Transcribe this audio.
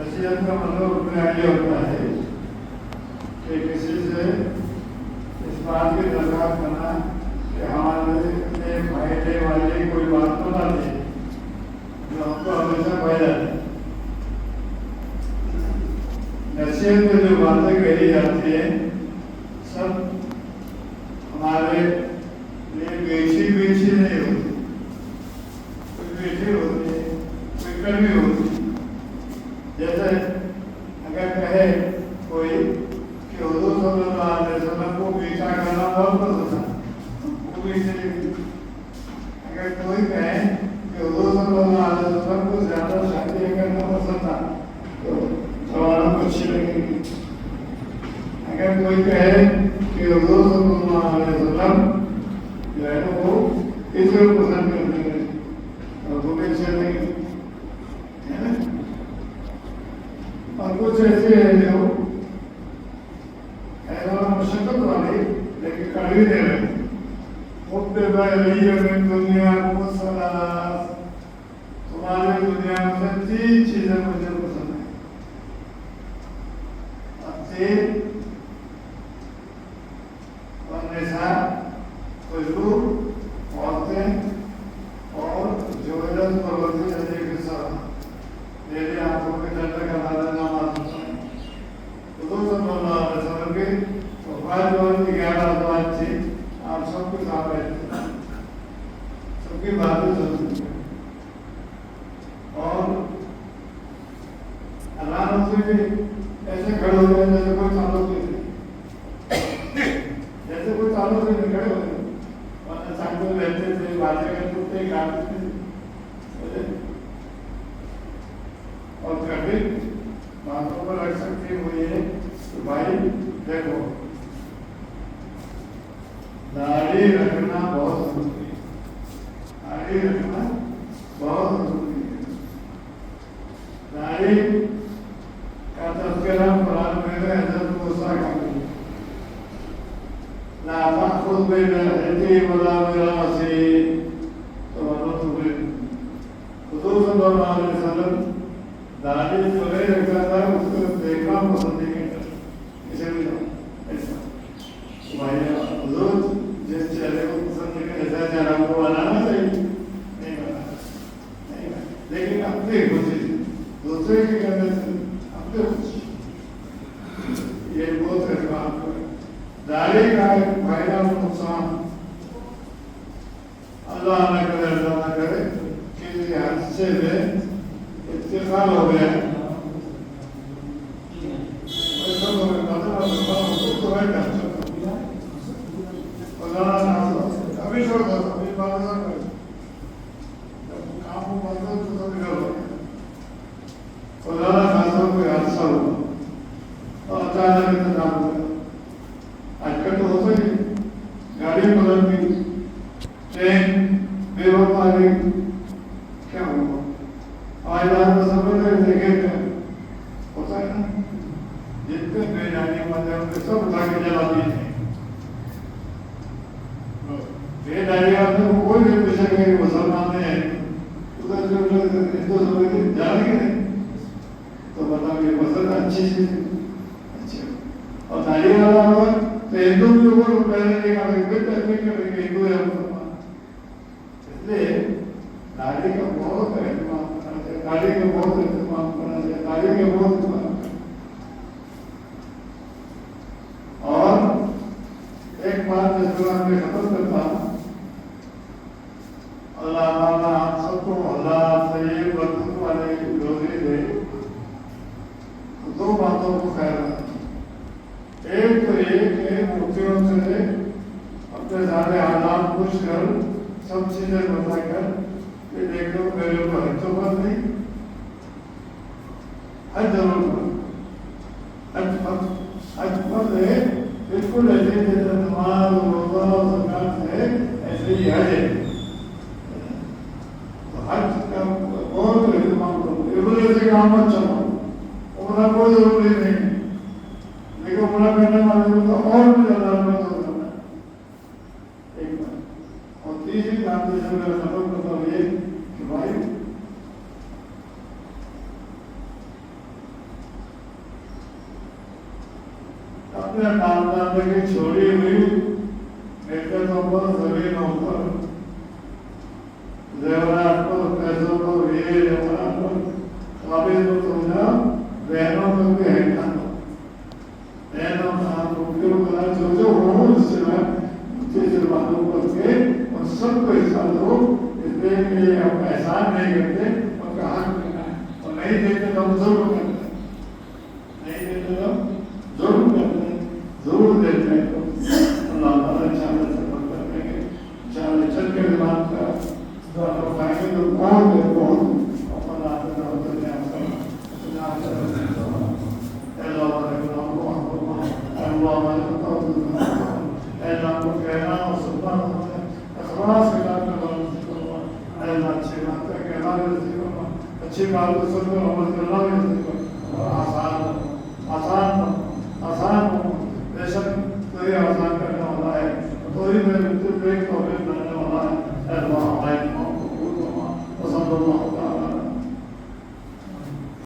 नसीहत का मतलब अपने आगे होता है कि किसी से इस बात की दरखास्त करना कि हमारे फायदे वाली कोई बात तो ना दे जो हमको हमेशा फायदा दे। नसीहत में जो बातें कही जाती है सब हमारे लिए बेची बेची नहीं होती, कोई बेची होती है, कोई कमी होती है। जैसे अगर कहे कोई कि हुजूर सल्लल्लाहु अलैहि वसल्लम को बेचा करना बहुत पसंद था, वो भी अगर कोई कहे कि हुजूर सल्लल्लाहु अलैहि वसल्लम को ज्यादा शादी करना पसंद था तो सवालों को अच्छी लगेगी। अगर कोई कहे कि हुजूर सल्लल्लाहु अलैहि वसल्लम जो है वो इसको पसंद करते हैं और वो भी अच्छे लगेंगे, है ना। और कुछ ऐसे हैं जो ऐसा मशक्कत वाले लेकिन कड़वी दे रहे दुनिया को तुम्हारे दुनिया में 3 चीजें मुझे पसंद है। और निशा खुशबू औरतें और जो प्रवृत्ति जैसे कि सब मेरी आंखों के डर का दादा नाम के की 11 बात थी। आप सबके साथ रहते सबकी बातें सुनते और आराम से भी ऐसे खड़े हो गए जैसे कोई ताल्लुक नहीं, जैसे कोई ताल्लुक नहीं खड़े हो गए और साथ में रहते थे, बातें करते थे, गाते थे और कभी बातों पर रख सकती हुई है तो भाई देखो दाढ़ी रखना बहुत जरूरी है, दाढ़ी रखना बहुत जरूरी है। दाढ़ी का तज़किरा कुरान में हज़रत मूसा का ला तख़ुज़ बिलिह्यति वला बिरासी तो हुज़ूर सल्लल्लाहु अलैहि वसल्लम दाढ़ी जो नहीं रखता था उसको देखना पसंद नहीं करता, इसे भी ऐसा भाई हुज़ूर जिस चेहरे को पसंद नहीं ऐसा चेहरा को बनाना चाहिए, नहीं बनाना नहीं बनाना, लेकिन अपनी खुशी दूसरे के करने से अपने खुशी ये बहुत काम दाढ़ी का फायदा और नुकसान अल्लाह न करे, अल्लाह न करे कि हादसे में इत्तेफाक हो गया अभी छोड़ दो, अभी बात ना करो, जब काम को बंद हो तो निकल हो खुदा खासा कोई हादसा हुआ और अचानक इंतजाम हो गया। आजकल तो होता ही गाड़ी बदल गई, ट्रेन बेवकूफ आ गई, क्या हुआ आज बात समझ रहे देखे होता है ना, जितने बेजानी वाले होंगे सब उठा के जला दिए थे। बेजानी वाले को कोई भी पूछेगा कि मुसलमान है उधर जो हिंदू समझ जानेंगे नहीं तो बताओ ये पसंद अच्छी चीज अच्छी। और दाढ़ी वाला होगा तो हिंदू भी ऊपर पहले नहीं करेंगे हिंदू है मुसलमान, इसलिए दाढ़ी का बहुत एहतमाम करना चाहिए, दाढ़ी का बहुत एहतमाम करना चाहिए, दाढ़ी का बहुत एहतमाम। और एक बात जिसको मैं खत्म करता हूँ, अल्लाह ताला आप सबको अल्लाह से बरकत वाले रोज़ी दे। दो बातों को ख्याल रखें, एक तो ये कि मुफ्तियों से अपने सारे हालात पूछ कर सब चीजें बताकर कि देख लो मेरे ऊपर हज तो बंद नहीं, हज जरूर हज बंद है बिल्कुल ऐसे जैसे नमाज रोजा ज़कात है ऐसे ही हज है। तो हज का बहुत एहतमाम करो, इबले से काम मत चलो, कोई ज़रूरी नहीं है, लेकिन बुरा करने वाले को तो और भी ज़्यादा अनुभव करना है एक बार। और तीसरी बात जो मेरा सबक बताओ ये कि भाई अपने नाम दादा की छोड़ी हुई नेतृत्व पर जमीनों पर जेवरात पर पैसों पर हीरे जवाहरात पर काबिल को समझा बहनों को भी हटा दो बहनों का उपयोग करा जो हो उससे अच्छे से मालूम करके उन सबको हिस्सा दो इसलिए कि हम एहसान नहीं करते और कहा और नहीं देते तो हम जरूर करते नहीं देते तो जरूर करते जरूर देते हैं तो अल्लाह ताला चाहे से बरकत देंगे चाहे चल के दिमाग का द्वारा पाएंगे तो बहुत है बहुत अपन आते हैं होते हैं अल्लाह को कहना और सुनना अखबार से बात करना अल्लाह अच्छी बात का कहना भी अच्छी बात को सुनकर अमल करना भी आसान आसान बेशक तो ये आसान करने वाला है तो ही मैं